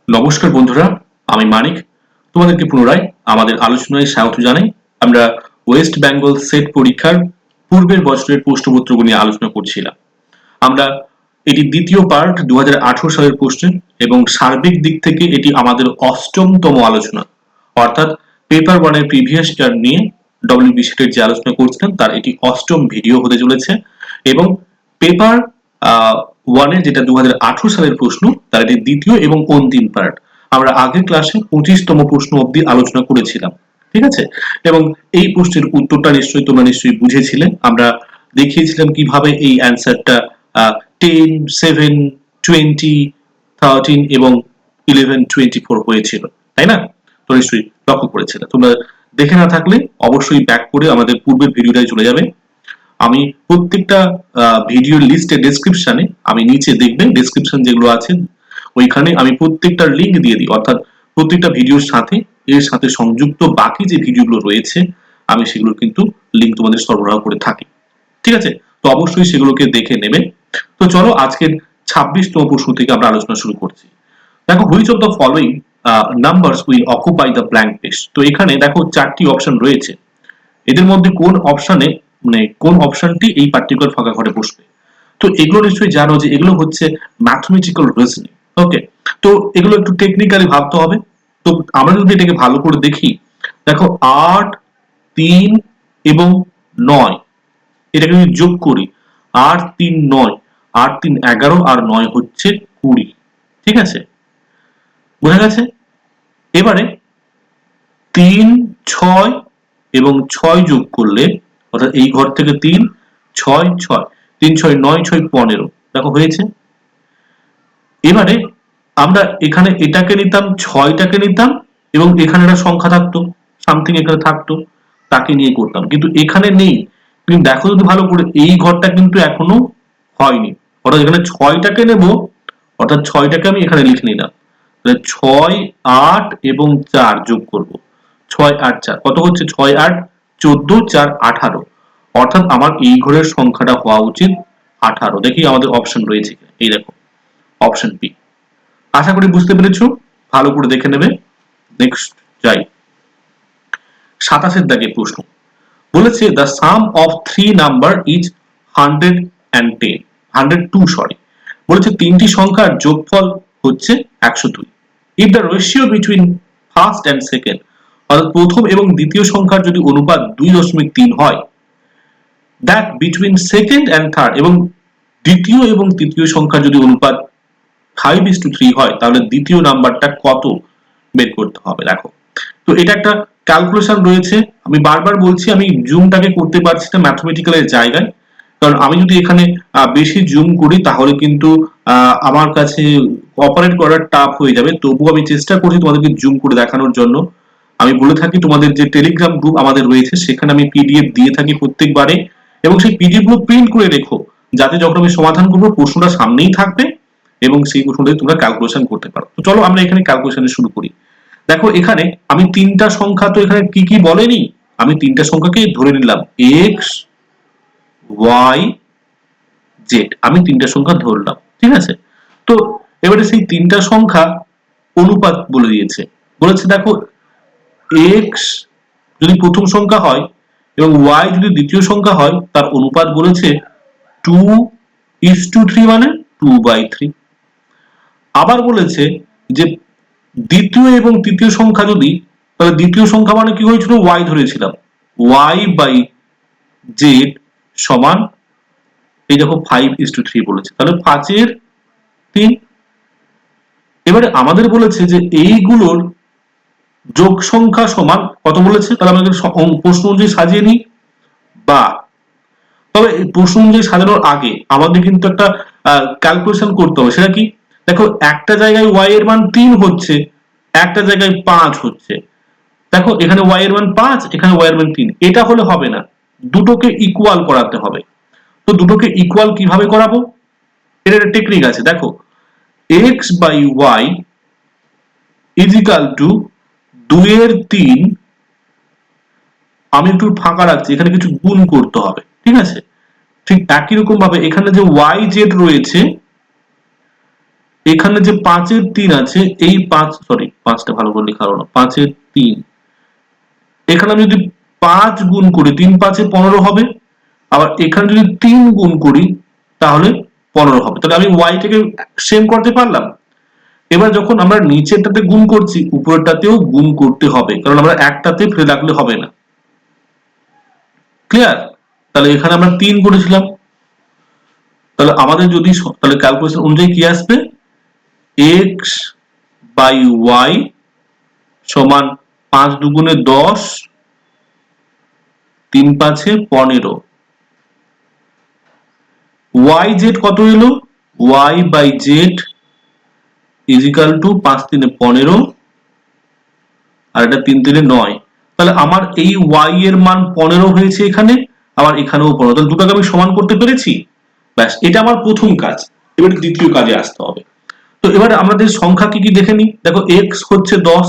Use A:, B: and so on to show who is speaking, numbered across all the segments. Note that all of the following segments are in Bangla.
A: নমস্কার বন্ধুরা, আমি মানিক। তোমাদেরকে পুনরায় আমাদের আলোচনায় স্বাগত জানাই। আমরা ওয়েস্ট বেঙ্গল সেট পরীক্ষার পূর্বের বছরের প্রশ্নপত্রগুলো নিয়ে আলোচনা করছিলাম। আমরা এটি দ্বিতীয় পার্ট 2018 সালের প্রশ্ন এবং সার্বিক দিক থেকে এটি আমাদের অষ্টমতম আলোচনা, অর্থাৎ পেপার ওয়ানের প্রিভিয়াস ইয়ার নিয়ে ডব্লিউবি সেটের যে আলোচনা করছিলাম তার এটি অষ্টম ভিডিও হতে চলেছে এবং পেপার ওয়ানের যেটা 2018 সালের প্রশ্ন তার এটি দ্বিতীয় এবং অন্তিম পার্ট। আমরা আগের ক্লাসে 25তম প্রশ্ন অবধি আলোচনা করেছিলাম, ঠিক আছে? এবং এই প্রশ্নের উত্তরটা তোমরা নিশ্চয়ই বুঝেছিলে। আমরা দেখিয়েছিলাম কিভাবে এই অ্যান্সারটা 10, 7, 20, 13 এবং 11, 24 হয়েছিল, তাই না? তো নিশ্চয়ই লক্ষ্য করেছিলে। তোমরা দেখে না থাকলে অবশ্যই ব্যাক করে আমাদের পূর্বের ভিডিওটায় চলে যাবে। আমি প্রত্যেকটা ভিডিওর লিস্টে ডেসক্রিপশনে আমি নিচে দেখবেন ডেসক্রিপশন যেগুলো আছে ওইখানে আমি প্রত্যেকটা লিংক দিয়ে দিই, অর্থাৎ প্রত্যেকটা ভিডিওর সাথে এর সাথে সংযুক্ত বাকি যে ভিডিওগুলো রয়েছে আমি সেগুলোর কিন্তু লিংক তোমাদের সরবরাহ করে থাকি, ঠিক আছে? তো অবশ্যই সেগুলোকে দেখে নেবে। তো চলো আজকের 26তম প্রশ্ন থেকে আমরা আলোচনা শুরু করছি। দেখো, which of the following numbers will occupy the blank space. তো এখানে দেখো চারটি অপশন রয়েছে, এদের মধ্যে কোন অপশনে কোন অপশনটি এই পার্টিকুলার ফাঁকা ঘরে বসবে। তো এগুলো নিশ্চয়ই জানো যে এগুলো হচ্ছে ম্যাথমেটিক্যাল রিজনিং। ওকে, তো এগুলো একটু টেকনিক্যালি ভাবতে হবে। তো আমরা যদি এটাকে ভালো করে দেখি, দেখো 8, 3 এবং 9 এটাকে যদি যোগ করি 8, 3, 9, 8, 3, 11 আর 9 হচ্ছে 20, ঠিক আছে? বোঝা গেছে? এবারে 3, 6 এবং 6 যোগ করলে, অর্থাৎ এই ঘর থেকে 3, 6, 6, 3, 6, 9, 6, 15, দেখো হয়েছে। এবারে আমরা এখানে এটাকে নিতাম, 6টাকে নিতাম এবং এখানে একটা সংখ্যা থাকতো, সামথিং এখানে থাকতো, তাকে নিয়ে করতাম, কিন্তু এখানে নেই। কিন্তু দেখো যদি ভালো করে, এই ঘরটা কিন্তু এখনো হয়নি, অর্থাৎ এখানে 6টাকে নেব, অর্থাৎ 6টাকে আমি এখানে লিখে নিলাম। 6, 8 এবং 4 যোগ করব, 6, 8, 4 কত হচ্ছে? 6, 8, 14, 4, 18, অর্থাৎ আমার এই ঘরের সংখ্যাটা হওয়া উচিত 18। দেখি আমাদের অপশন রয়েছে, এই দেখো অপশন বি। আশা করি বুঝতে পেরেছো, ভালো করে দেখে নেবে। নেক্সট যাই, 27 দাগে প্রশ্ন বলেছে the sum of three number is 110, 102 sorry, বলেছে তিনটি সংখ্যার যোগফল হচ্ছে 102। If the ratio between first and second, অর্থাৎ প্রথম এবং দ্বিতীয় সংখ্যার যদি অনুপাত 2.3 হয়, that between second and third, এবং দ্বিতীয় এবং তৃতীয় সংখ্যার যদি অনুপাত 5:3 হয়, তাহলে দ্বিতীয় নাম্বারটা কত বের করতে হবে। দেখো, তো এটা একটা ক্যালকুলেশন রয়েছে। আমি বারবার বলছি আমি জুমটাকে করতে পারছি না ম্যাথমেটিক্যালের জায়গায়, কারণ আমি যদি এখানে বেশি জুম করি তাহলে কিন্তু আমার কাছে অপারেট করার টাফ হয়ে যাবে। তবুও আমি চেষ্টা করছি তোমাদেরকে জুম করে দেখানোর জন্য। আমি বলে থাকি তোমাদের যে টেলিগ্রাম গ্রুপ আমাদের রয়েছে সেখানে আমি পিডিএফ দিয়ে থাকি প্রত্যেকবারে, এবং সেই পিডিএফ গুলো প্রিন্ট করে রেখো, যাতে যখন আমি সমাধান করবো প্রশ্নটা সামনেই থাকবে এবং সেই প্রশ্নটাই তোমরা ক্যালকুলেশন করতে পারো। তো চলো আমরা এখানে ক্যালকুলেশন শুরু করি। দেখো, এখানে আমি তিনটা সংখ্যা, তো এখানে কি কি বলেনি, আমি তিনটা সংখ্যাকে ধরে নিলাম, এক্স, ওয়াই, জেড, আমি তিনটা সংখ্যা ধরলাম, ঠিক আছে? তো এবারে সেই তিনটা সংখ্যা অনুপাত বলে দিয়েছে, বলেছে দেখো এক্স যদি প্রথম সংখ্যা হয় এবং ওয়াই যদি দ্বিতীয় সংখ্যা হয়, তার অনুপাত বলেছে 2:3, মানে 2/3। আবার বলেছে যে দ্বিতীয় এবং তৃতীয় সংখ্যা যদি, তাহলে দ্বিতীয় সংখ্যা মানে কি হয়েছিল, ওয়াই ধরেছিলাম, y/z সমান, এই দেখো 5:3 বলেছে, তাহলে 5/3। এবারে আমাদের বলেছে যে এইগুলোর যোগ সংখ্যা সমান কত বলেছে, তাহলে আমাদের প্রশ্ন অনুযায়ী সাজিয়ে নিই। বা তবে এই প্রশ্ন অনুযায়ী সাজানোর আগে আমাদের কিন্তু একটা ক্যালকুলেশন করতে হবে, সেটা কি? দেখো, একটা জায়গায় y এর মান 3 হচ্ছে, একটা জায়গায় 5 হচ্ছে। দেখো, এখানে y এর মান 5, এখানে y এর মান 3, এটা হলে হবে না, দুটোকে ইকুয়াল করাতে হবে। তো দুটোকে ইকুয়াল কিভাবে করাবো, এর একটা টেকনিক আছে। দেখো, x/y ইজ ইকুয়াল টু 2/3, আমি একটু ফাঁকা রাখছি, এখানে কিছু গুণ করতে হবে, ঠিক আছে? ঠিক একই রকম ভাবে এখানে যে y z রয়েছে, এখানে যে 5-এর 3 আছে, এই 5টা ভালো করে লেখা হলো না, 5-এর 3, এখানে আমি যদি 5 গুণ করি 3 5-এ 15 হবে, আবার এখানে যদি 3 গুণ করি তাহলে 15 হবে। তাহলে আমি y টাকে সেম করতে পারলাম। এবার যখন আমরা নিচেরটাতে গুণ করছি উপরেরটাতেও গুণ করতে হবে, কারণ আমরা একটাতে ফেলে রাখলে হবে না। ক্লিয়ার? তাহলে এখানে আমরা 3 করেছিলাম, তাহলে আমাদের যদি তাহলে ক্যালকুলেশন অনুযায়ী কি আসবে, x বাই y সমান 5 দুগুণে 10, 3 5-এ 15। y z কত এলো, y by z is equal to 5 3-এ 15 আর এটা 3 3-এ 9। তাহলে আমার এই y এর মান 15 হয়েছে এখানে, আবার এখানেও 15, তাহলে দুটোকে আমি সমান করতে পেরেছি। ব্যাস, এটা আমার প্রথম কাজ। এবার দ্বিতীয় কাজে আসতে হবে। তো এবার আমাদের সংখ্যা কি কি দেখে নিই। দেখো x হচ্ছে 10,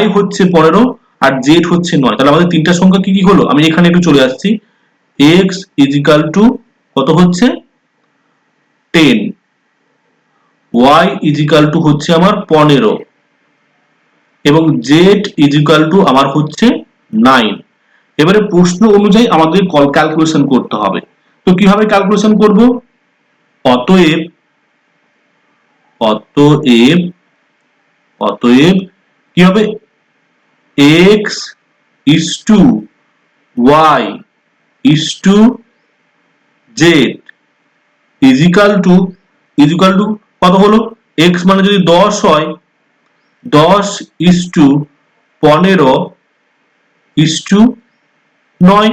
A: y হচ্ছে 15 আর z হচ্ছে 9। তাহলে আমাদের তিনটা সংখ্যা কি কি হলো, আমি এখানে একটু চলে আসছি। x ইজ ইকাল টু কত হচ্ছে 10, y ইজ ইকাল টু হচ্ছে আমার 15 এবং z ইজ ইকাল টু আমার হচ্ছে 9। এবারে প্রশ্ন অনুযায়ী আমাদের ক্যালকুলেশন করতে হবে। তো কিভাবে ক্যালকুলেশন করব, অতএব অতএব অতএব কি হবে, x is to y is to z is equal to কত হলো, x মানে যদি 10 হয় 10 is to 15 is to 9।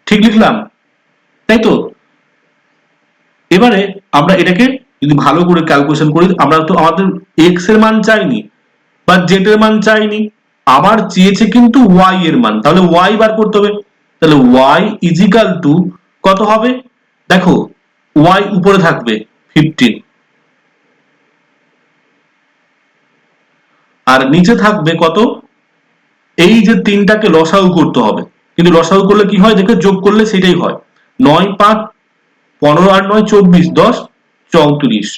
A: ঠিক লিখলাম, তাই তো? এবারে আমরা এটাকে যদি ভালো করে ক্যালকুলেশন করি, আমরা তো আমাদের x এর মান চাইনি বা z এর মান চাইনি, আবার চেয়েছে কিন্তু y এর মান, তাহলে y বার করতে হবে। তাহলে y ইজ ইকাল টু কত হবে, দেখো y উপরে থাকবে 15 আর নিচে থাকবে কত, এই যে তিনটাকে লসাগু করতে হবে, কিন্তু লসাগু করলে কি হয়, দেখে যোগ করলে সেটাই হয়। 9 5 15 আর 9 24, 10 34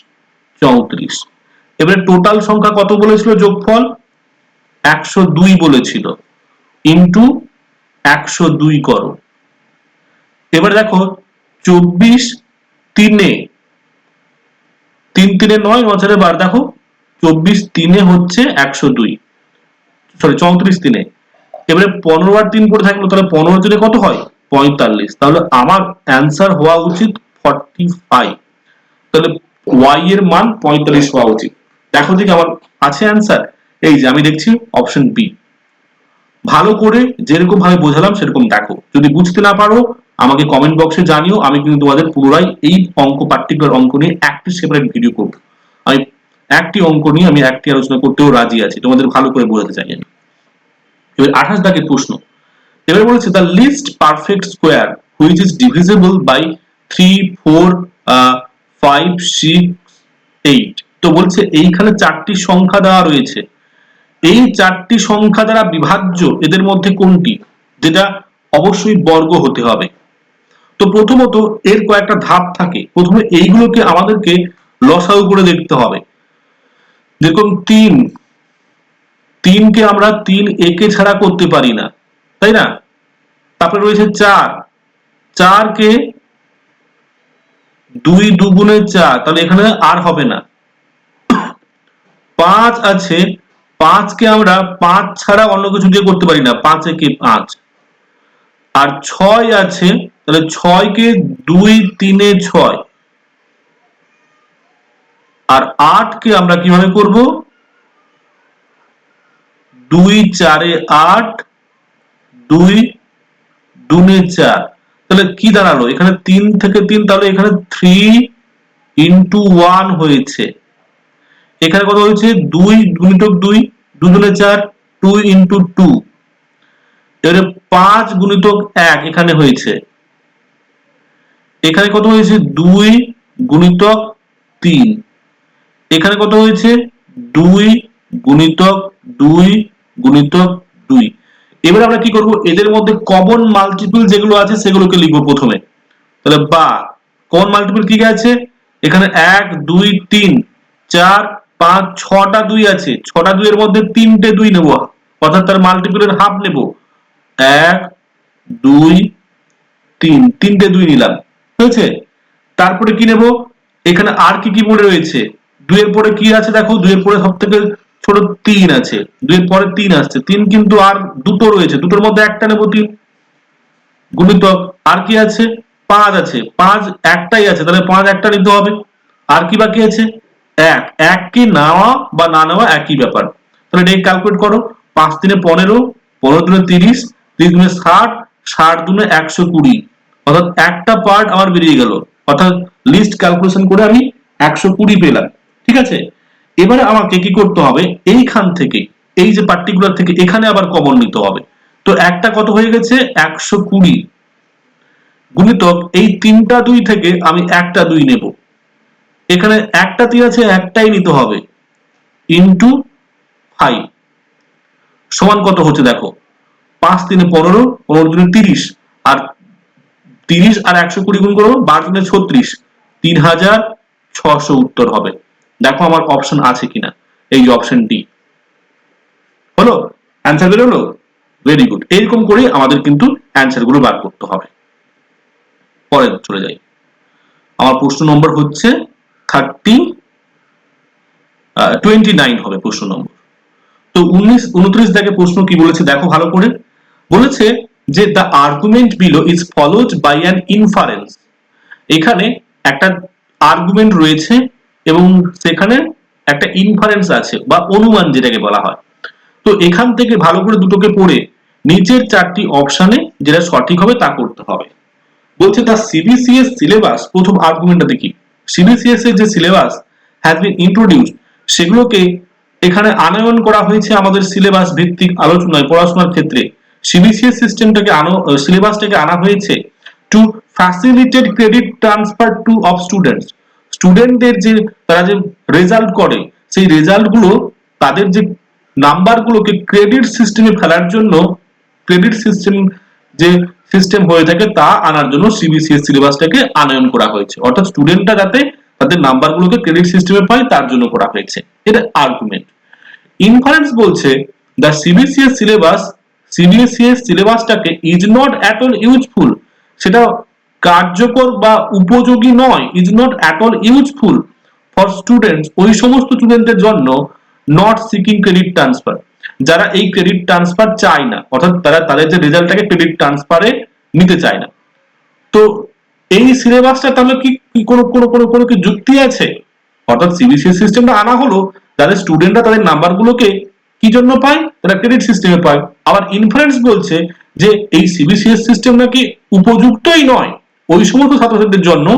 A: 34। এবারে টোটাল সংখ্যা কত বলেছিল, যোগফল 102 বলেছিল, ইন্টু 102 করো। এবার দেখো 24 3-এ 3 3-এ 9, 9 বার দেখো 24 3-এ হচ্ছে 102, সরি 34 3-এ। এবারে 15 আর 3 পড়ে থাকলো, তাহলে 15 3-এ কত হয় 45। তাহলে আমার অ্যান্সার হওয়া উচিত 45। তাহলে y এর মান 45 হওয়া উচিত। দেখো দেখি আমার আছে অ্যান্সার, এই যে আমি দেখছি অপশন বি। ভালো করে যেরকম ভাবে বোঝালাম সেরকম দেখো, যদি বুঝতে না পারো আমাকে কমেন্ট বক্সে জানিও, আমি কিন্তু তোমাদের পুনরায় এই পার্টিকুলার অঙ্ক নিয়ে একটি সেপারেট ভিডিও করব। আমি একটি অঙ্ক নিয়ে আমি একটি আলোচনা করতেও রাজি আছি, তোমাদের ভালো করে বোঝাতে চাই আমি। এবার 28 দাগের প্রশ্ন। এবার বলেছে the least perfect square which is divisible by 3 4 5 6 8। তো বলছে এইখানে চারটি সংখ্যা দেওয়া রয়েছে, এই চারটি সংখ্যা দ্বারা বিভাজ্য এদের মধ্যে কোনটি, যেটা অবশ্যই বর্গ হতে হবে। তো প্রথমত এর কয়েকটা ধাপ থাকে, প্রথমে এইগুলোকে আমাদেরকে লসাগু করে দেখতে হবে। যেরকম 3 কে আমরা 3 একে ছাড়া করতে পারি না, তাই না? তারপরে রয়েছে 4 কে 2 দুগুণে 4, তাহলে এখানে আর হবে না। 5 আছে, 5 কে আমরা 5 ছাড়া অন্য কিছু দিয়ে করতে পারি না, 5 একে 5। আর 6 আছে, তাহলে 6 কে 2 3-এ 6। আর 8 কে আমরা কিভাবে করব, 2 4-এ 8, 2 2-এ 4। তাহলে কি দাঁড়ালো এখানে 3 থেকে 3, তাহলে এখানে 3 into 1 হয়েছে। এখানে কত হয়েছে 2 গুণিতক 2, 2 দুগুণে 4, 2 into 2। এবারে 5 গুণিতক 1 এখানে হয়েছে, এখানে কত হয়েছে 2 গুণিতক 3, এখানে কত হয়েছে 2 গুণিতক 2 গুণিতক 2। এবার আমরা কি করব, এদের মধ্যে কমন মাল্টিপল যেগুলো আছে সেগুলোকে লিখবো প্রথমে। তাহলে বা কমন মাল্টিপল কি কি আছে, এখানে 1 2 3 4 5 6টা 2 আছে, 6টা 2 এর মধ্যে 3টে 2 নেব, অর্থাৎ তার মাল্টিপলের হাফ নেব। 1 2 3, 3টে 2 নিলাম, হয়েছে। তারপরে কি নেব, এখানে আর কি কি পড়ে রয়েছে, 2 এর পরে কি আছে দেখো, 2 এর পরে সবথেকে ছোট 3 আছে, 2 এর পরে 3 আসছে, 3 কিন্তু আর দুটো রয়েছে, দুটোর মধ্যে একটা নেব 3 গুণিতক, আর কি আছে 5 আছে, 5 একটাই আছে, তাহলে 5 একটা নিতে হবে। আর কি বাকি আছে 1, 1 কি নেওয়া বা না নেওয়া একই ব্যাপার, তাহলে এটাকে ক্যালকুলেট করো। 5 3 15, 15 2 30, 30 2 60, 60 2 120, অর্থাৎ একটা পার্ট আমার বেরিয়ে গেল, অর্থাৎ লিস্ট ক্যালকুলেশন করে আমি 120 পেলাম। ঠিক আছে, এবারে আমাকে কি করতে হবে, এইখান থেকে এই যে পার্টিকুলার থেকে এখানে আবার কমন নিতে হবে। তো একটা কত হয়ে গেছে 120 গুণিতক এই 3টা 2 থেকে আমি একটা 2 নেব, এখানে একটা 3 আছে, একটাই নিতে হবে, ইনটু 5 সমান কত হচ্ছে দেখো, 5 3 15, 15 2 30, আর 30 আর 120 গুণ করো, 12 2 36, 3600 উত্তর হবে। দেখো আমার অপশন আছে কিনা, এই যে অপশন ডি হলো, অ্যান্সার বের হলো। ভেরি গুড, এরকম করে আমাদের কিন্তু অ্যান্সার গুলো বার করতে হবে। পরে চলে যাই, আমার প্রশ্ন নম্বর হচ্ছে 29 হবে প্রশ্ন নম্বর। তো 29 দেখে প্রশ্ন কি বলেছে দেখো ভালো করে, বলেছে যে the argument below is followed by an inference. এখানে একটা আর্গুমেন্ট রয়েছে এবং সেখানে একটা ইনফারেন্স আছে বা অনুমান যেটাকে বলা হয়। তো এখান থেকে ভালো করে দুটোকে পড়ে নিচের 4টি অপশনে যেটা সঠিক হবে তা করতে হবে। বলছে দ্য সিবিসিএস সিলেবাস, প্রথম আর্গুমেন্টটা দেখি, সিবিসিএস এর যে সিলেবাস হ্যাজ বিন ইন্ট্রোডিউসড, সেগুলোকে এখানে আনয়ন করা হয়েছে আমাদের সিলেবাস ভিত্তিক আলোচনায় পড়াশোনার ক্ষেত্রে। সিবিসিএস সিস্টেমটাকে সিলেবাসটাকে আনা হয়েছে two facilitate credit transfer to of students. স্টুডেন্টদের যে তারা যে রেজাল্ট করে, সেই রেজাল্ট গুলো তাদের যে নাম্বার গুলোকে ক্রেডিট সিস্টেমে ফেলার জন্য, ক্রেডিট সিস্টেম যে সিস্টেম হয়ে থাকে তা আনার জন্য সিবিসিএস সিলেবাসটাকে আনয়ন করা হয়েছে, অর্থাৎ স্টুডেন্টরা যাতে তাদের নাম্বারগুলোকে ক্রেডিট সিস্টেমে পায় তার জন্য করা হয়েছে, এটা আর্গুমেন্ট। ইনফারেন্স বলছে দ্য সিবিএসইএস সিলেবাসটাকে is not at all useful, সেটা কার্যকর বা উপযোগী নয়, is not at all useful for students, ওই সমস্ত স্টুডেন্টের জন্য নট সিকিং ক্রেডিট ট্রান্সফার, যারা এই ক্রেডিট ট্রান্সফার চায় না, অর্থাৎ তারা তাদের যে রেজাল্টটাকে ক্রেডিট ট্রান্সফারে নিতে চায় না। তো এই সিলেবাসটা তাহলে কি কোনো কি যুক্তি আছে, অর্থাৎ সিবিসিএস সিস্টেমটা আনা হলো যাদের স্টুডেন্টরা তাদের নাম্বারগুলোকে কি জন্য পায়, তারা ক্রেডিট সিস্টেমে পায়। আবার ইনফারেন্স বলছে যে এই সিবিসিএস সিস্টেম নাকি উপযুক্তই নয় ওই সমস্ত ছাত্রছাত্রীদের জন্য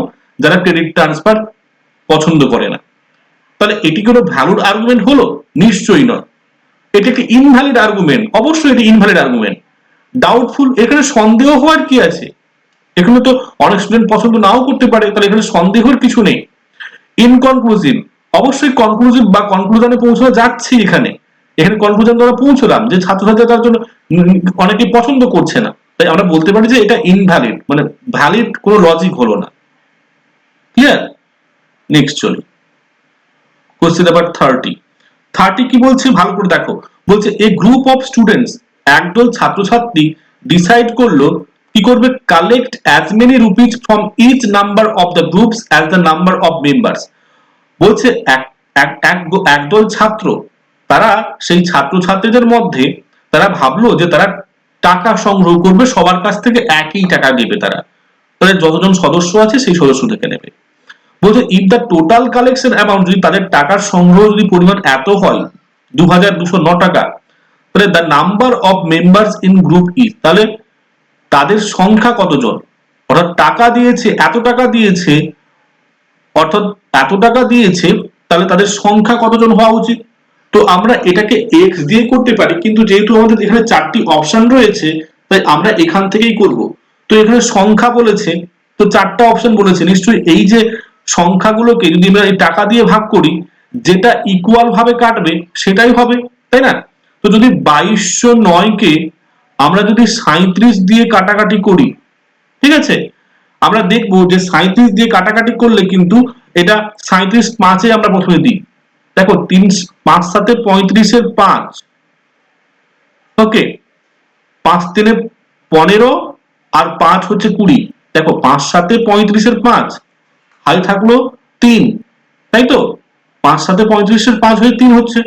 A: যারা ক্রেডিট ট্রান্সফার পছন্দ করে না। তাহলে এটি কোনো ভ্যালিড আর্গুমেন্ট হলো? নিশ্চয়ই নয়, এটা একটি ইনভ্যালিড আর্গুমেন্ট, অবশ্যই এটি ইনভ্যালিড আর্গুমেন্ট। ডাউটফুল, এখানে সন্দেহ হওয়ার কি আছে, এখানে তো অনেক স্টুডেন্ট পছন্দ নাও করতে পারে, তাহলে এখানে সন্দেহের কিছু নেই। ইনকনক্লুসিভ, অবশ্যই কনক্লুসিভ বা কনক্লুশনে পৌঁছানো যাচ্ছে, এখানে কনক্লুশন দ্বারা পৌঁছলাম যে ছাত্রছাত্রীরা তার জন্য অনেকে পছন্দ করছে না, তাই আমরা বলতে পারি যে এটা ইনভ্যালিড, মানে ভ্যালিড কোনো লজিক হলো না। ক্লিয়ার? নেক্সট চলি, কোশ্চেন নাম্বার 30 কি বলছে ভালো করে দেখো, বলছে এ গ্রুপ অফ স্টুডেন্টস, একদল ছাত্রছাত্রী ডিসাইড করলো কি করবে, collect as many rupees from each number of the groups as the number of members. বলছে একদল ছাত্র, তারা সেই ছাত্রছাত্রীদের মধ্যে তারা ভাবলো যে তারা টাকা সংগ্রহ করবে, সবার কাছ থেকে একই টাকা নেবে, তারা তাদের যতজন সদস্য আছে সেই সদস্য থেকে নেবে। বলছে if the total collection amount, যদি তাদের টাকার সংগ্রহ যদি পরিমাণ এত হয় 2209 টাকা, তাহলে the number of members in group is, তাহলে তাদের সংখ্যা কতজন, অর্থাৎ টাকা দিয়েছে এত টাকা দিয়েছে, অর্থাৎ এত টাকা দিয়েছে, তাহলে তাদের সংখ্যা কতজন হওয়া উচিত। তো আমরা এটাকে এক্স দিয়ে করতে পারি, কিন্তু যেহেতু আমাদের এখানে 4টি অপশন রয়েছে তাই আমরা এখান থেকেই করব। তো এখানে সংখ্যা বলেছে, তো 4টা অপশন বলেছে, নিশ্চয়ই এই যে সংখ্যাগুলোকে যদি আমরা এই টাকা দিয়ে ভাগ করি, যেটা ইকুয়াল ভাবে কাটবে সেটাই হবে, তাই না? তো যদি 2209 কে আমরা যদি 37 দিয়ে কাটাকাটি করি, ঠিক আছে, আমরা দেখবো যে 37 দিয়ে কাটাকাটি করলে কিন্তু এটা 37 5-এ আমরা প্রথমে দিই, দেখো 5 7 35 5, ওকে, 5 3 15 আর 5 হচ্ছে 20। দেখো 5 7 35 5, হাই থাকলো 3, তাই তো? 5 7 35 5 হয়ে 3 হচ্ছে,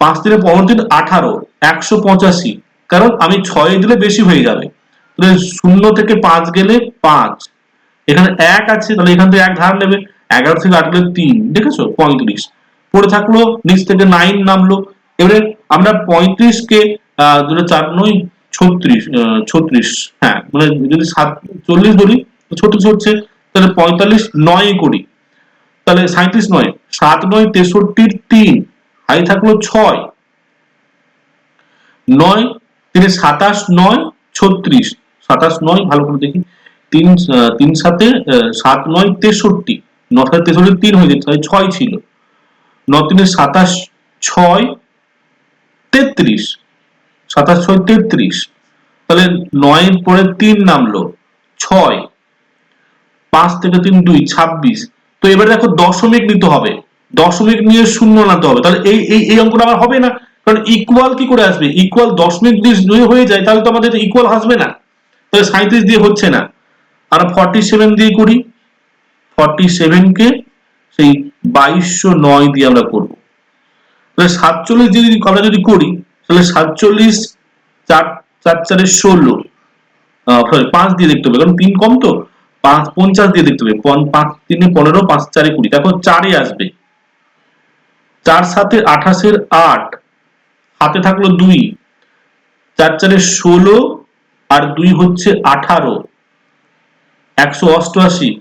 A: 5 3 15 3 18, 185, কারণ আমি 6 দিলে বেশি হয়ে যাবে। তাহলে 0 থেকে 5 গেলে 5, এখানে 1 আছে, তাহলে এখান থেকে 1 ধার নেবে, 11 থেকে 8 গেলে 3, দেখেছো 35 পড়ে থাকলো, নিচ থেকে 9 নামলো। এবারে আমরা 35 কে 2 4 9 36, 36, হ্যাঁ মানে যদি 40 ধরি 36 হচ্ছে, তাহলে 45 9 করি, তাহলে 37 9, 7 9 63 3, হাই থাকলো 6, 9 3 27 9 36, 27 9 ভালো করে দেখি, 3 3 7 7 9 63, 9 7 63 3 হয়ে যেত, 6 ছিল, 9 3 27 6 33, 27 6 33, তাহলে 9 এর পরে 3 নামলো 6, 5 থেকে 3 2 26। তো এবারে দেখো দশমিক নিতে হবে, দশমিক নিয়ে শূন্য আনতে হবে, তাহলে এই অঙ্কটা আমার হবে না, কারণ ইকুয়াল কি করে আসবে, ইকুয়াল দশমিক দিয়ে হয়ে যায়, তাহলে তো আমাদের ইকুয়াল আসবে না, তাহলে 37 দিয়ে হচ্ছে না। আর 47 দিয়ে করি, 47 কে সেই 2209 দিয়ে আমরা করব, তাহলে 47 দিয়ে যদি আমরা যদি করি, তাহলে 47 4 4 4 16, সরি 5 দিয়ে দেখতে হবে, কারণ 3 কম তো, 5 50 দিয়ে দেখতে হবে, 5 3 15, 5 4 20, দেখো 4 এ আসবে, 4 7 28 এর 8, হাতে থাকলো 2, 4 4 16 আর 2 হচ্ছে 18, 188,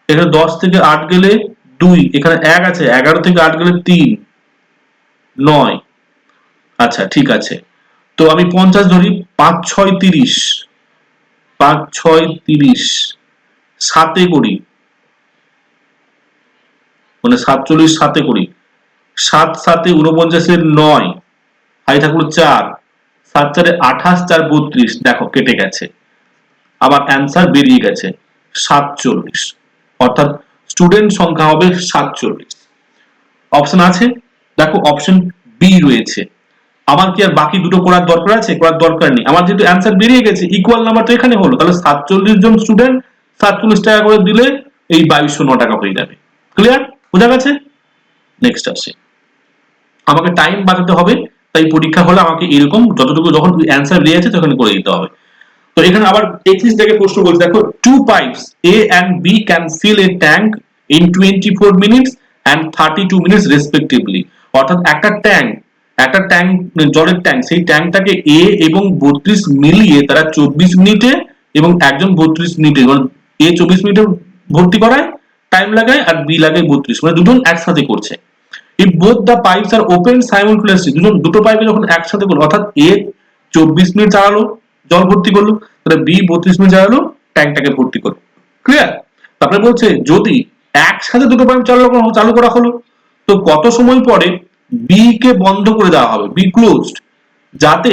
A: এখানে 10 থেকে 8 গেলে 2, এখানে 1 আছে, 11 থেকে 8 গেলে 3 9, আচ্ছা ঠিক আছে। তো আমি 50 ধরি, 5 6 30, 5 6 30, 7 করি, মানে 47 7 করি, 7 7 49 এর 9, হাই থাকলো 4, 7 4 28 4 32, দেখো কেটে গেছে, আবার অ্যান্সার বেরিয়ে গেছে 47, অর্থাৎ স্টুডেন্ট সংখ্যা হবে 47। অপশন আছে, দেখো অপশন বি রয়েছে। আমার কি আর বাকি দুটো করার দরকার আছে? করার দরকার নেই, আমার যেহেতু অ্যান্সার বেরিয়ে গেছে, ইকুয়াল নাম্বার তো এখানে হলো, তাহলে 47 জন স্টুডেন্ট 47 টাকা করে দিলে এই 2209 টাকা হয়ে যাবে। ক্লিয়ার? বোঝা গেছে? নেক্সট আসে, আমাকে টাইম বাঁচাতে হবে, তাই পরীক্ষা হলে আমাকে এরকম যতটুকু যখন অ্যান্সার বেরিয়ে আছে তখন করে দিতে হবে। তো এখানে আবার 31 থেকে প্রশ্ন বলছে, দেখো two pipes A and B can fill a tank in 24 minutes and 32 minutes respectively, অর্থাৎ একটা ট্যাঙ্ক জলের ট্যাঙ্ক, সেই ট্যাঙ্কটাকে A এবং 32 মিলিয়ে তারা 24 মিনিটে এবং একজন 32 মিনিটে, মানে A 24 মিনিটে ভর্তি করায় টাইম লাগায় আর B লাগে 32, মানে দুজন একসাথে করছে। if both the pipes are open simultaneously, দুটো পাইপে যখন একসাথে করলো, অর্থাৎ A 24 মিনিট চালালো জল ভর্তি করলো, তাহলে B 32 মিনিট চালালো ট্যাঙ্কটাকে ভর্তি করলো। ক্লিয়ার? তারপরে বলছে যদি একসাথে দুটো পাইপ চালু করা হলো, তো কত সময় পরে B কে বন্ধ করে দেওয়া হবে, B ক্লোজড, যাতে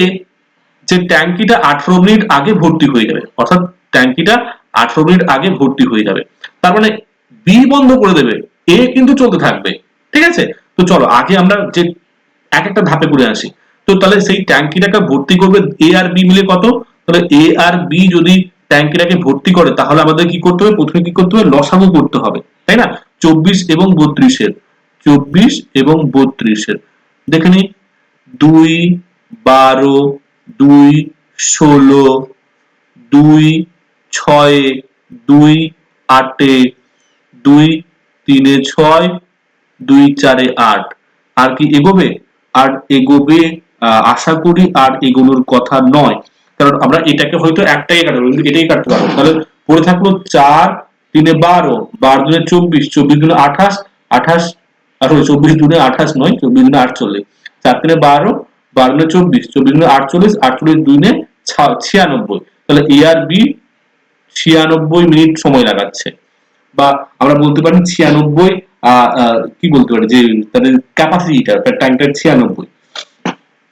A: যে ট্যাঙ্কিটা 18 মিনিট আগে ভর্তি হয়ে যাবে, অর্থাৎ ট্যাঙ্কিটা 18 মিনিট আগে ভর্তি হয়ে যাবে, তার মানে B বন্ধ করে দেবে, A কিন্তু চলতে থাকবে। ঠিক আছে? তো চলো আগে আমরা যে এক একটা ধাপে করে আসি। তো তাহলে সেই ট্যাঙ্কিটাকে ভর্তি করবে A আর B মিলে কত, তাহলে A আর B যদি ট্যাঙ্কিটাকে ভর্তি করে, তাহলে আমাদের কি করতে হবে, প্রথমে কি করতে হবে, লসাগু করতে হবে, তাই না? 24 এবং 32 এর, 24 এবং 32 এর দেখে নি, 2 12 2 16 2 6 2 8 2 3 6 2 4 8, আর কি এগোবে? আর এগোবে আশা করি আর এগোনোর কথা নয়, কারণ আমরা এটাকে হয়তো একটাই কাটবো, কিন্তু এটাই কাটতে পারবো, তাহলে পড়ে থাকলো 4 3 12 12 2 24 24 2 28 28, আসলে 24 2 28 নয়, 24 2 48, 4 3 12 12 2 24 24 2 48 48 2 96, তাহলে এ আর বি 96 মিনিট সময় লাগাচ্ছে, বা আমরা বলতে পারি 96, কি বলতে পারি যে তাদের ক্যাপাসিটিটা ট্যাঙ্কের 96।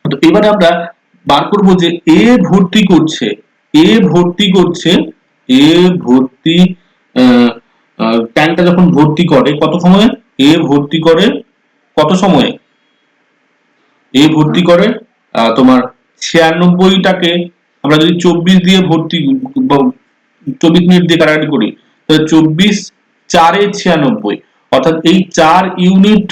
A: তো এবারে আমরা বার করবো যে এ ভর্তি করছে, এ ভর্তি করছে, এ ভর্তি ট্যাঙ্কটা যখন ভর্তি করে কত সময়ে, এ ভর্তি করে কত সময়ে, এ ভর্তি করে তোমার 96টাকে আমরা যদি 24 দিয়ে ভর্তি 24 মিনিট দিয়ে কাটাকাটি করি তাহলে 24 4 96, অর্থাৎ এই 4 unit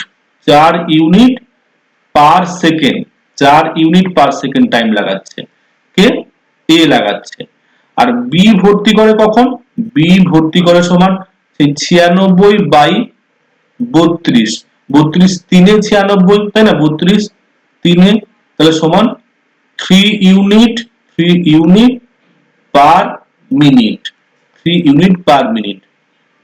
A: per second, 4 unit per second time লাগাচ্ছে কে, এ লাগাচ্ছে। আর বি ভর্তি করে কখন, বি ভর্তি করে সমান সেই 96 বাই 32, 32 3 96, তাই না, 32 3 তাহলে সমান 3 unit per minute, 3 unit per minute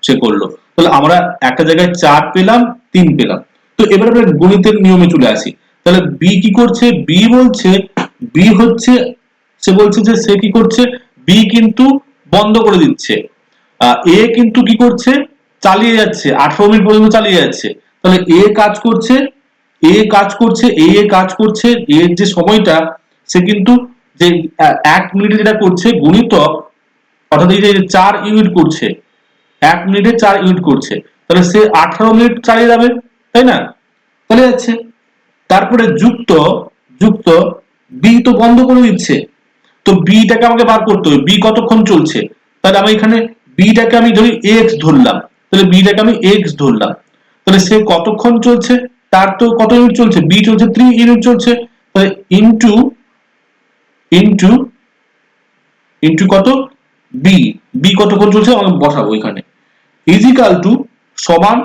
A: সে করলো। তাহলে আমরা একটা জায়গায় 4 পেলাম, 3 পেলাম। তো এবার আমরা গণিতের নিয়মে চলে আসি। তাহলে বি কি করছে, বি বলছে, বি হচ্ছে, সে বলছে যে সে কি করছে, বি কিন্তু বন্ধ করে দিচ্ছে, এ কিন্তু কি করছে, চালিয়ে যাচ্ছে, 18 মিনিট পর্যন্ত চালিয়ে যাচ্ছে। তাহলে এ কাজ করছে, কাজ করছে, এর যে সময়টা সে কিন্তু যে 1 মিনিটে যেটা করছে গুণিতক, অর্থাৎ এই যে 4 ইউনিট করছে, 1 মিনিটে 4 ইউনিট করছে, তাহলে সে 18 মিনিট চালিয়ে যাবে, তাই না, চালিয়ে যাচ্ছে। তারপরে যুক্ত, যুক্ত বি তো বন্ধ করে দিচ্ছে, তো বিটাকে আমাকে বার করতে হবে, বি কতক্ষণ চলছে। তাহলে আমি এখানে বিটাকে আমি ধরি এক্স ধরলাম, তাহলে বিটাকে আমি এক্স ধরলাম, তাহলে সে কতক্ষণ চলছে, তার তো কত ইউনিট চলছে, বি চলছে 3 ইউনিট চলছে, তাহলে ইনটু ইনটু ইনটু কত, বি, বি কতক্ষণ চলছে আমি বসাবো এখানে, ইজিক্যাল টু সমান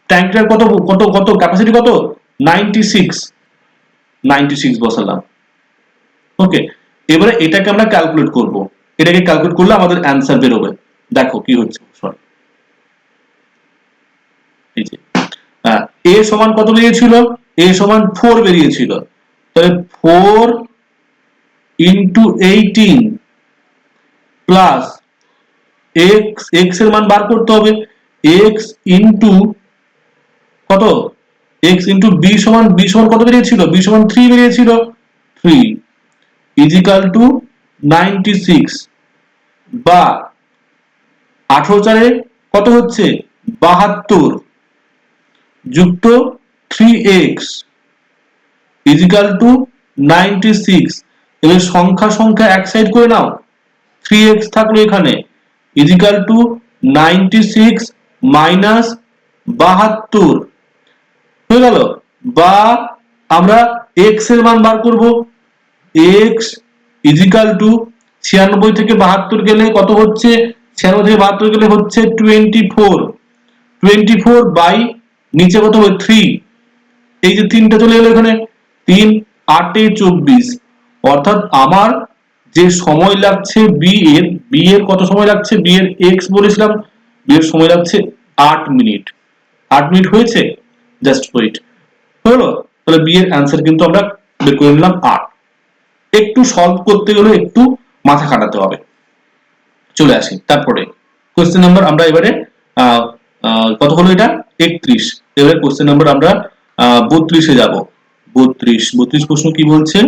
A: ট্যাঙ্কটার কত কত কত ক্যাপাসিটি কত, 96 বসালাম। ওকে, এবারে এটাকে আমরা ক্যালকুলেট করব, এটাকে ক্যালকুলেট করলে আমাদের অ্যানসার বেরোবে। দেখো কি হচ্ছে, এই যে এ সমান কত বেরিয়েছিল, এ সমান 4 বেরিয়েছিল, তাহলে 4 ইনটু 18 প্লাস এক্স, এক্স এর মান বার করতে হবে, এক্স ইনটু কত, এক্স ইনটু বি সমান, বি সমান কত বেরিয়েছিল, বি সমান 3 বেরিয়েছিল, 3 ইজিক্যাল টু 96, বা 18 চারে কত হচ্ছে 72 যুক্ত 3x ইজিক্যাল টু 96। এবার সংখ্যা সংখ্যা এক সাইড করে নাও, 3x থাকলো এখানে ইজিক্যাল টু 96 মাইনাস 72 হয়ে গেল। বা আমরা x এর মান বার করব, x ইজিক্যাল টু 96 থেকে 72 গেলে কত হচ্ছে, 96 থেকে 72 গেলে হচ্ছে 24 বাই নিচে কত হবে 3, এই যে 3টা চলে এলো এখানে, 3 8 এ 24, অর্থাৎ আমার যে সময় লাগছে বি এর কত সময় লাগছে, বি এর এক্স বলেছিলাম, বি এর সময় লাগছে 8 মিনিট, 8 মিনিট হয়েছে, জাস্ট ওয়েট, হলো। তাহলে বি এর অ্যান্সার কিন্তু আমরা বের করে নিলাম 8। একটু সলভ করতে গেলে একটু মাথা খাটাতে হবে। চলে আসি তারপরে কোশ্চেন নাম্বার, আমরা এবারে কত হলো এটা 31, এবারে কোশ্চেন নাম্বার আমরা 32 এ যাব। 32 প্রশ্ন কি বলছে,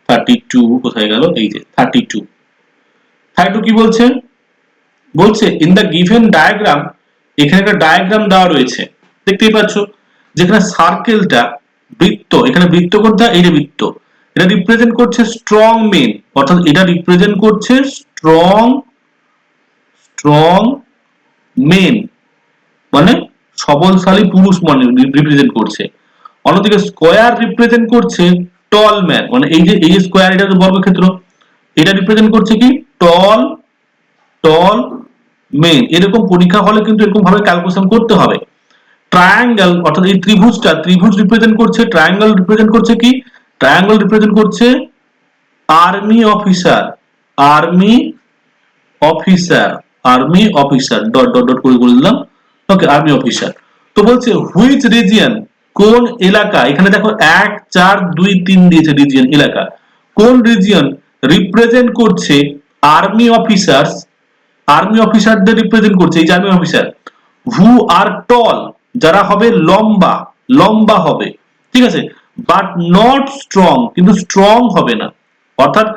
A: 32 কোথায় গেল, এই যে 32 কি বলছে, বলছে ইন দা গিভেন ডায়াগ্রাম, এখানে একটা ডায়াগ্রাম দেওয়া রয়েছে দেখতেই পাচ্ছ, যেখানে সার্কেলটা বৃত্ত, এখানে বৃত্ত কোনটা, এই যে বৃত্ত, এটা রিপ্রেজেন্ট করছে স্ট্রং মেন, অর্থাৎ এটা রিপ্রেজেন্ট করছে স্ট্রং মেন, মানে সবলশালী পুরুষ মানে রিপ্রেজেন্ট করছে। অন্যদিকে স্কয়ার রিপ্রেজেন্ট করছে টল ম্যান, মানে এই যে স্কয়ার, এটা বর্গক্ষেত্র, এটা রিপ্রেজেন্ট করছে কি টল মেন। এরকম পরীক্ষা হলে কিন্তু এরকম ভাবে ক্যালকুলেশন করতে হবে। ট্রায়াঙ্গেল, অর্থাৎ এই ত্রিভুজটা, ত্রিভুজ রিপ্রেজেন্ট করছে, ট্রায়াঙ্গেল রিপ্রেজেন্ট করছে কি, ট্রায়াঙ্গেল রিপ্রেজেন্ট করছে army officer, army officer dot dot dot করে দিলাম, ওকে, আর্মি অফিসার। তো বলছে হুইচ রিজিয়ন, কোন এলাকা, এখানে দেখো 1 4 2 3 দিয়েছে রিজিয়ন, এলাকা, কোন রিজিয়ন রিপ্রেজেন্ট করছে আর্মি অফিসার্স, আর্মি অফিসারদের রিপ্রেজেন্ট করছে এই যে আর্মি অফিসার, হু আর টল, যারা হবে লম্বা, লম্বা হবে, ঠিক আছে, বাট নট স্ট্রং, কিন্তু স্ট্রং হবে না, অর্থাৎ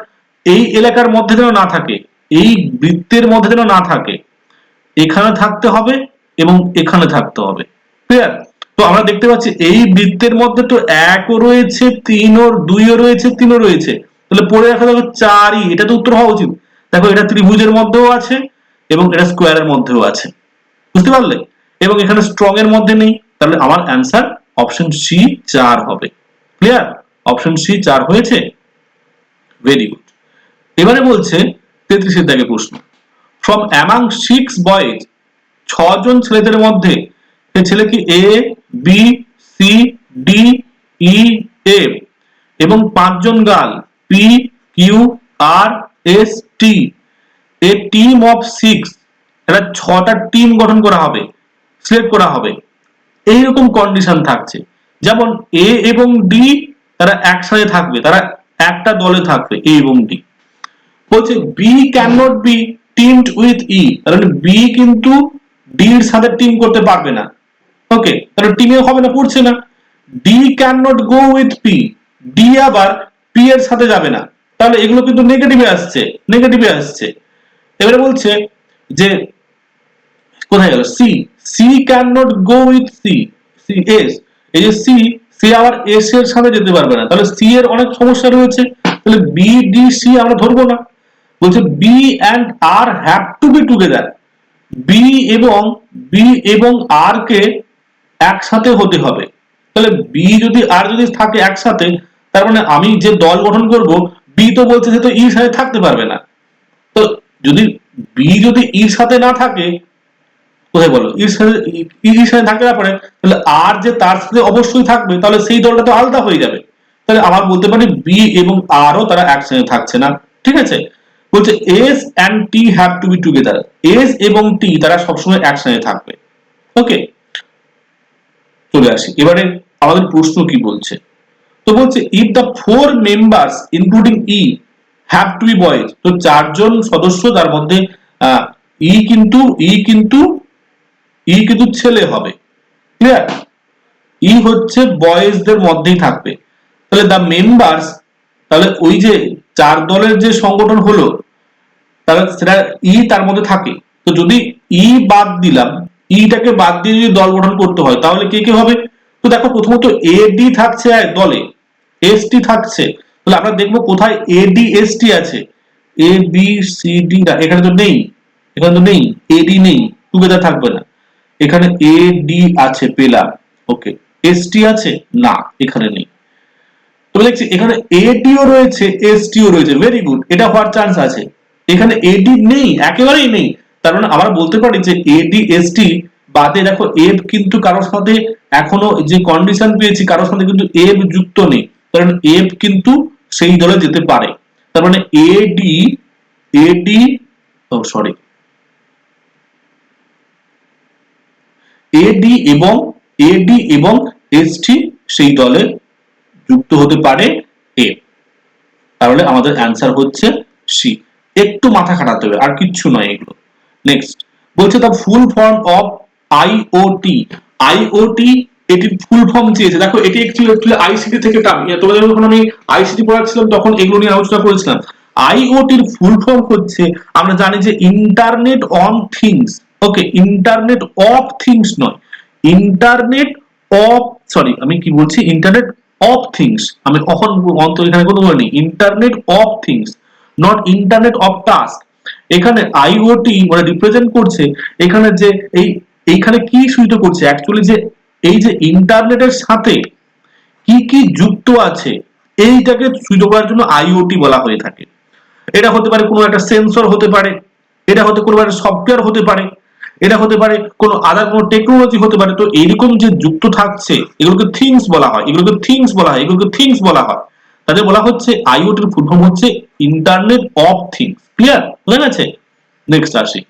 A: এই এলাকার মধ্যে যেন না থাকে, এই বৃত্তের মধ্যে যেন না থাকে, এখানে থাকতে হবে এবং এখানে থাকতে হবে, ক্লিয়ার। তো আমরা দেখতে পাচ্ছি এই বৃত্তের মধ্যে তো 1 ও রয়েছে, 3 ও 2 ও রয়েছে, 3 ও রয়েছে, তাহলে পড়ে রাখা যাবে 4ই, এটা তো উত্তর হওয়া উচিত। দেখো এটা ত্রিভুজের মধ্যেও আছে এবং এটা স্কোয়ারের মধ্যেও আছে, বুঝতে পারলে, এবং এখানে স্ট্রং এর মধ্যে নেই, তাহলে আমার অ্যান্সার অপশন সি 4 হবে। ক্লিয়ার? অপশন সি 4 হয়েছে। Very good. এবারে বলছে 33 দাগে প্রশ্ন, ফ্রম অ্যামাং 6 বয়েজ, 6 জন ছেলেদের মধ্যে সে ছেলে কি A, B, C, D, E, F এবং 5 জন girl P, Q, R, S, T, a team of 6, এটা 6টা টিম গঠন করা হবে, সিলেক্ট করা হবে, এইরকম কন্ডিশন থাকছে। যেমন এ এবং ডি তারা একসাথে থাকবে, তারা একটা দলে থাকবে, এ এবং ডি। বলছে B can not be teamed with E, তাহলে বি কিন্তু ডি এর সাথে টিম করতে পারবে না। ওকে, তাহলে টিমে হবে না, পড়ছে না। D can not go with P, D আবার পি এর সাথে যাবে না, তাহলে এগুলো কিন্তু নেগেটিভে আসছে, নেগেটিভে আসছে। এবারে বলছে যে কোথায় গেল C, C can not go with C, C S, এই যে সি, সি আবার এস এর সাথে যেতে পারবে না, তাহলে সি এর অনেক সমস্যা রয়েছে, তাহলে বি ডি সি আমরা ধরবো না। বলছে B and R have to be together, B এবং বি এবং আর কে একসাথে হতে হবে, তাহলে বি যদি আর যদি থাকে একসাথে, তার মানে আমি যে দল গঠন করব, বি তো বলছে যে তো ইর সাথে থাকতে পারবে না, তো যদি বি যদি ইর সাথে না থাকে, কোথায় বলো, ইর সাথে থাকতে না পারে, তাহলে আর যে তার সাথে অবশ্যই থাকবে, তাহলে সেই দলটা তো আলাদা হয়ে যাবে, তাহলে আমার বলতে পারি বি এবং আর ও তারা একসাথে থাকছে না। ঠিক আছে? বলছে S and T have to be together, S এবং টি তারা সবসময় একসাথে থাকবে। ওকে, চলে আসি এবারে আমাদের প্রশ্ন কি বলছে। তো বলছে if the 4 members including E have to be boys, তো 4 জন সদস্য তার মধ্যে ই কিন্তু ই কিন্তু ই কিন্তু ছেলে হবে। ক্লিয়ার? ই হচ্ছে বয়েজদের মধ্যেই থাকবে, তাহলে দ্য মেম্বার্স, তাহলে ওই যে 4 দলের যে সংগঠন হলো, তাহলে সেটা ই তার মধ্যে থাকে, তো যদি ই বাদ দিলাম, ইটাকে বাদ দিয়ে যদি দল গঠন করতে হয়, তাহলে কে কে হবে? তো দেখো প্রথমত এ ডি থাকছে দলে, এস টি থাকছে, তাহলে আমরা দেখবো কোথায় এ ডি এস টি আছে, এ বি সি ডি, এখানে তো নেই, এখানে তো নেই, এ ডি নেই, টুগেদার থাকবে না, এখানে এ ডি আছে পেলাম। ওকে, এস টি আছে না, এখানে নেই। তবে দেখছি এখানে এটিও রয়েছে, এসটিও রয়েছে, ভেরি গুড, এটা হওয়ার চান্স আছে। এখানে এডি নেই, একেবারেই নেই, তার মানে আমরা বলতে পারি যে এডি এসটি বাদে দেখো এফ কিন্তু কারোর সাথে এখনো যে কন্ডিশন পেয়েছি, কারোর সাথে কিন্তু এফ যুক্ত নেই, কারণ এফ কিন্তু সেই দলে যেতে পারে, তার মানে এডি, এডি, ও সরি, এডি এবং এসটি সেই দলে যুক্ত হতে পারে এফ, তাহলে আমাদের অ্যান্সার হচ্ছে সি। একটু মাথা খাটাতে হবে, আর কিচ্ছু নয় এগুলো। নেক্সট বলছে the full form of IoT, IoT এটির ফুল ফর্ম চেয়েছে। দেখো এটি অ্যাকচুয়ালি আইসিটি থেকে তোমাদের যখন আমি আইসিটি পড়াচ্ছিলাম তখন এগুলো নিয়ে আলোচনা করেছিলাম। আইওটির ফুল ফর্ম হচ্ছে, আমরা জানি যে internet on things. Okay, internet of things নয়, ইন্টারনেট অফ, সরি আমি কি বলছি, ইন্টারনেট অফ থিংস, আমি কখন অন্তর এখানে কোনো বলিনি, internet of things, not internet of task. এখানে আইওটি মানে রিপ্রেজেন্ট করছে এখানে যে এইখানে কি সূচিত করছে অ্যাকচুয়ালি, যে এই যে ইন্টারনেটের সাথে কি কি যুক্ত আছে, এইটাকে সূচিত করার জন্য আইওটি বলা হয়ে থাকে। এটা হতে পারে কোনো একটা সেন্সর হতে পারে, এটা হতে কোনো একটা সফটওয়্যার হতে পারে, এটা হতে পারে কোনো আদার কোনো টেকনোলজি হতে পারে। তো এইরকম যে যুক্ত থাকছে এগুলোকে থিংস বলা হয়, এগুলোকে থিংস বলা হয়, এগুলোকে থিংস বলা হয়, তাদের বলা হচ্ছে আইওটির ফুল ফর্ম হচ্ছে ইন্টারনেট অফ থিংস। ক্লিয়ার? বুঝা গেছে? নেক্সট আসি,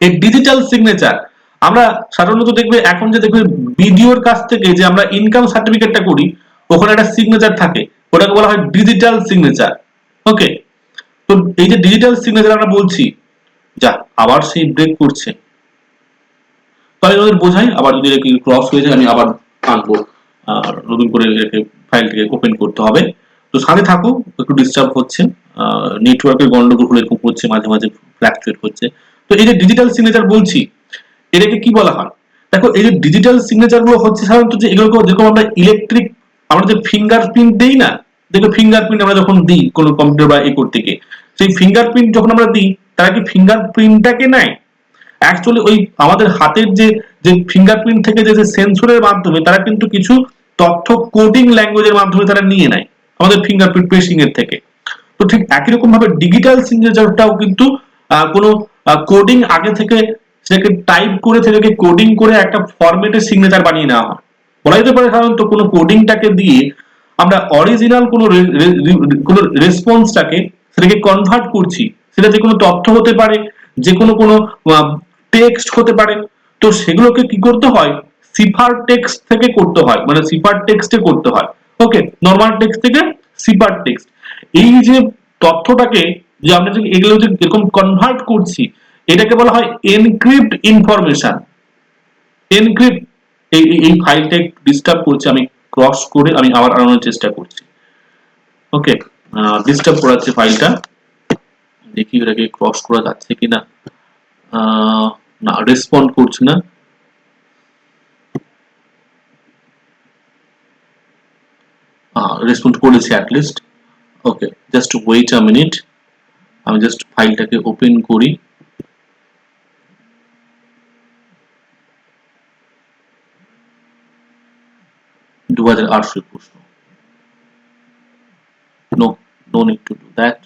A: এই ডিজিটাল সিগনেচার, আমরা সাধারণত দেখবে এখন যে দেখবে ভিডিওর কাছ থেকে যে আমরা ইনকাম সার্টিফিকেটটা করি, ওখানে একটা সিগনেচার থাকে, ওটাকে বলা হয় ডিজিটাল সিগনেচার। ওকে, তো এই যে ডিজিটাল সিগনেচার আমরা বলছি, যা আবার সেই ব্রেক করছে, তাহলে ওদের বোঝাই, আবার যদি ক্রস হয়ে যায় আমি আবার আনবো, নতুন করে ফাইলটাকে ওপেন করতে হবে। তো সাথে থাকো, একটু ডিস্টার্ব হচ্ছে, নেটওয়ার্কের গন্ডগোল হলে এরকম হচ্ছে, মাঝে মাঝে ফ্ল্যাকচুয়েট হচ্ছে। তো এই যে ডিজিটাল সিগনেচার বলছি, এটাকে কি বলা হয়? দেখো এই যে ডিজিটাল সিগনেচার গুলো হচ্ছে সাধারণত যে এগুলো যেরকম আমরা ইলেকট্রিক, আমরা যে ফিঙ্গারপ্রিন্ট দিই না, দেখো ফিঙ্গারপ্রিন্ট আমরা যখন দিই কোনো কম্পিউটার বা করতে গিয়ে, সেই ফিঙ্গারপ্রিন্ট যখন আমরা দিই তারা কি ফিঙ্গারপ্রিন্টটাকে নেয়? অ্যাকচুয়ালি ওই আমাদের হাতের যে যে ফিঙ্গারপ্রিন্ট থেকে যে সেন্সরের মাধ্যমে তারা কিন্তু কিছু তথ্য কোডিং ল্যাঙ্গুয়েজের মাধ্যমে তারা নিয়ে নেয় আমাদের ফিঙ্গারপ্রিন্ট প্রেসিং এর থেকে। তো ঠিক একই রকম ভাবে ডিজিটাল সিগনেচারটাও কিন্তু কোনো কোডিং আগে থেকে সেটাকে টাইপ করে সেটাকে কোডিং করে একটা ফরম্যাটে সিগনেচার বানিয়ে নেওয়া হয়। বলা যেতে পারে সাধারণত কোনো কোডিংটাকে দিয়ে আমরা অরিজিনাল কোনো রেসপন্সটাকে সেটাকে কনভার্ট করছি, সেটা যে কোনো তথ্য হতে পারে, যে কোনো টেক্সট হতে পারে। তো সেগুলোকে কি করতে হয়, সিফার টেক্সট থেকে করতে হয়, মানে সিফার টেক্সটে করতে হয়। ওকে, নরমাল টেক্সট থেকে সিফার টেক্সট। এই যে তথ্যটাকে যে আমরা যে এগুলো যে এরকম কনভার্ট করছি, এটাকে বলা হয় এনক্রিপ্ট ইনফরমেশন। এনক্রিপ্ট, এই ফাইলটা একটু ডিস্টার্ব করছে, আমি ক্রস করে আমি আবার আনানোর চেষ্টা করছি। ওকে, ডিস্টার্ব করাচ্ছে ফাইলটা, দেখি এটাকে ক্রস করা যাচ্ছে কিনা। না, রেসপন্ড করছে না। রেসপন্ড করেছে at least. Okay, just wait a minute, আমি জাস্ট ফাইলটাকে ওপেন করি। দু হাজার আটশো প্রশ্ন, no need to do that.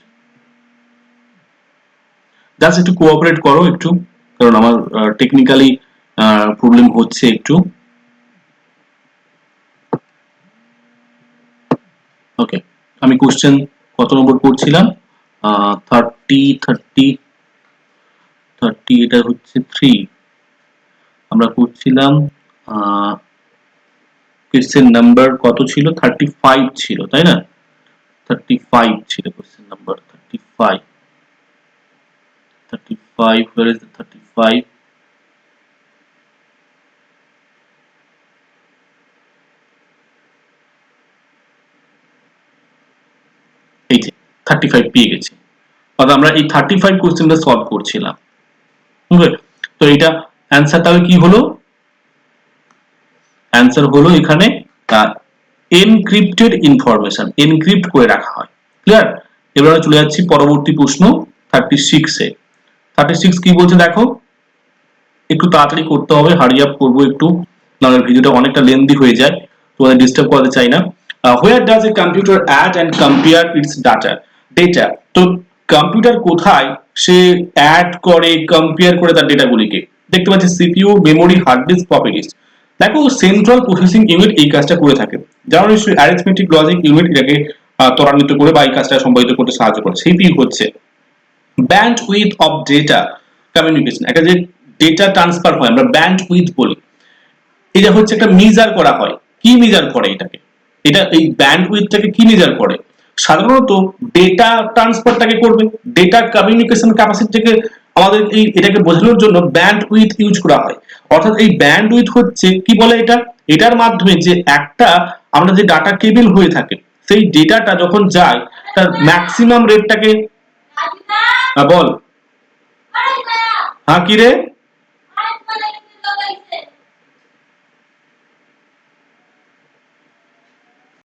A: Just একটু কোঅপারেট করো একটু, কারণ আমার টেকনিক্যালি প্রবলেম হচ্ছে একটু। ওকে, আমি কোশ্চেন কত নম্বর করছিলাম? 30 এটা হচ্ছে 3। আমরা করছিলাম কোশ্চেন নাম্বার কত ছিল? 35 ছিল, তাই না? 35 ছিল question number 35। 35, where is the 35? এই যে 35 পেয়ে গেছি, অর্থাৎ আমরা এই 35 কোশ্চেনটা সলভ করছিলাম। ওকে, তো এটা অ্যান্সার তাহলে কি হলো? অ্যান্সার হলো এখানে এনক্রিপ্টেড ইনফরমেশন, এনক্রিপ্ট করে রাখা হয়। ক্লিয়ার? এবার আমরা চলে যাচ্ছি পরবর্তী প্রশ্ন 36 এ। 36 কি বলছে দেখো, একটু তাড়াতাড়ি করতে হবে, হারি আপ করবো একটু, নাহলে ভিডিওটা অনেকটা লেন্দি হয়ে যায়, তোমাদের ডিস্টার্ব করতে চাই না। Where does a computer add and compare its data? তো কম্পিউটার কোথায় সে অ্যাড করে, কম্পেয়ার করে তার ডেটাগুলিকে? দেখতে পাচ্ছি CPU, memory, hard disk, floppy disk. দেখো সেন্ট্রাল প্রসেসিং ইউনিট এই কাজটা করে থাকে, যেমন নিশ্চয়ই অ্যারিথমেটিক লজিক ইউনিট এটাকে ত্বরান্বিত করে বা এই কাজটা সম্পাদিত করতে সাহায্য করে। সিপিইউ হচ্ছে ব্যান্ডউইথ অফ ডেটা কমিউনিকেশন, একটা যে ডেটা ট্রান্সফার হয় আমরা ব্যান্ডউইথ বলি, এটা হচ্ছে একটা মেজার করা হয়। কি মেজার করে এটাকে? এটা এই ব্যান্ডউইথটাকে কি মেজার করে? সাধারণত ডেটা ট্রান্সফারটাকে করবে, ডেটা কমিউনিকেশন ক্যাপাসিটিকে আমাদের এই এটাকে বোঝানোর জন্য ব্যান্ডউইথ ইউজ করা হয়। অর্থাৎ এই ব্যান্ডউইথ হচ্ছে কি বলে এটা, এটার মাধ্যমে যে একটা আমরা যে ডাটা কেবল হয়ে থাকে সেই ডেটাটা যখন যায় তার ম্যাক্সিমাম রেটটাকে বল। হ্যাঁ কি রে?